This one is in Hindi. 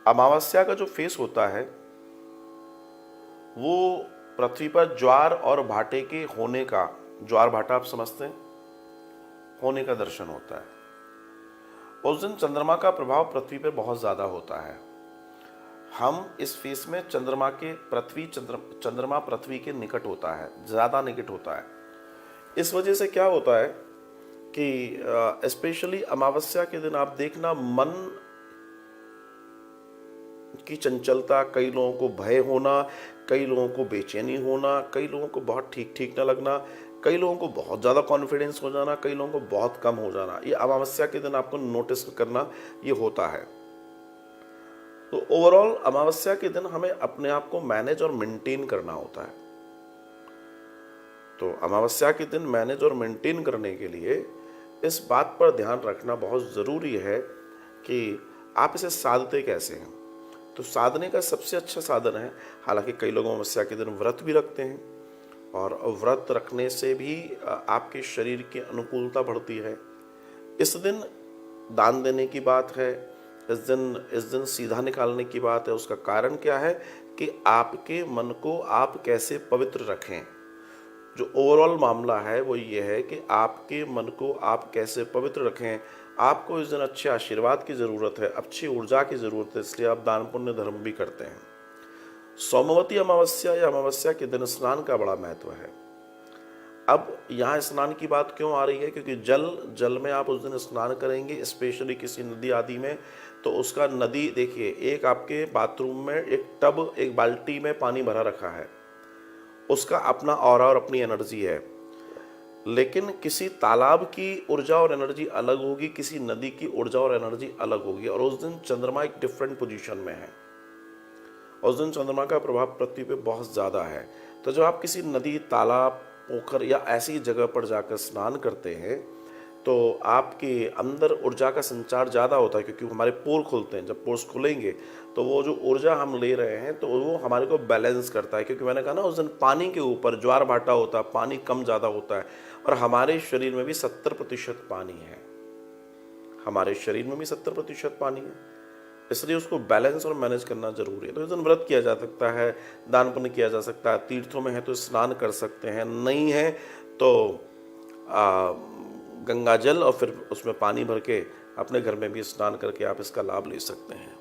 अमावस्या का जो फेस होता है वो पृथ्वी पर ज्वार और भाटे के होने का, ज्वार भाटा आप समझते हैं, होने का दर्शन होता है। उस दिन चंद्रमा का प्रभाव पृथ्वी पर बहुत ज्यादा होता है। हम इस फेस में चंद्रमा पृथ्वी के निकट होता है, ज्यादा निकट होता है। इस वजह से क्या होता है कि स्पेशली अमावस्या के दिन आप देखना, मन की चंचलता, कई लोगों को भय होना, कई लोगों को बेचैनी होना, कई लोगों को बहुत ठीक ठीक ना लगना, कई लोगों को बहुत ज़्यादा कॉन्फिडेंस हो जाना, कई लोगों को बहुत कम हो जाना, ये अमावस्या के दिन आपको नोटिस करना ये होता है। तो ओवरऑल अमावस्या के दिन हमें अपने आप को मैनेज और मेंटेन करना होता है। तो अमावस्या के दिन मैनेज और मेंटेन करने के लिए इस बात पर ध्यान रखना बहुत ज़रूरी है कि आप इसे साधते कैसे हैं। तो साधने का सबसे अच्छा साधन है, हालांकि कई लोग अमावस्या के दिन व्रत भी रखते हैं और व्रत रखने से भी आपके शरीर की अनुकूलता बढ़ती है। इस दिन दान देने की बात है, इस दिन सीधा निकालने की बात है। उसका कारण क्या है कि आपके मन को आप कैसे पवित्र रखें। जो ओवरऑल मामला है वो ये है कि आपके मन को आप कैसे पवित्र रखें। आपको इस दिन अच्छे आशीर्वाद की ज़रूरत है, अच्छी ऊर्जा की ज़रूरत है, इसलिए आप दान पुण्य धर्म भी करते हैं। सोमवती अमावस्या या अमावस्या के दिन स्नान का बड़ा महत्व है। अब यहाँ स्नान की बात क्यों आ रही है, क्योंकि जल में आप उस दिन स्नान करेंगे, स्पेशली किसी नदी आदि में, तो उसका नदी देखिए, एक आपके बाथरूम में एक टब, एक बाल्टी में पानी भरा रखा है, उसका अपना ऑरा और अपनी एनर्जी है। लेकिन किसी तालाब की ऊर्जा और एनर्जी अलग होगी, किसी नदी की ऊर्जा और एनर्जी अलग होगी। और उस दिन चंद्रमा एक डिफरेंट पोजीशन में है, उस दिन चंद्रमा का प्रभाव पृथ्वी पे बहुत ज़्यादा है। तो जब आप किसी नदी, तालाब, पोखर या ऐसी जगह पर जाकर स्नान करते हैं तो आपके अंदर ऊर्जा का संचार ज़्यादा होता है, क्योंकि हमारे पोर खुलते हैं। जब पोर्स खुलेंगे तो वो जो ऊर्जा हम ले रहे हैं तो वो हमारे को बैलेंस करता है। क्योंकि मैंने कहा ना, उस दिन पानी के ऊपर ज्वार भाटा होता है, पानी कम ज़्यादा होता है। और हमारे शरीर में भी 70% पानी है, हमारे शरीर में भी 70% पानी है, इसलिए उसको बैलेंस और मैनेज करना जरूरी है। तो इस दिन व्रत किया जा सकता है, दान पुण्य किया जा सकता है, तीर्थों में है तो स्नान कर सकते हैं, नहीं है तो गंगा जल और फिर उसमें पानी भर के अपने घर में भी स्नान करके आप इसका लाभ ले सकते हैं।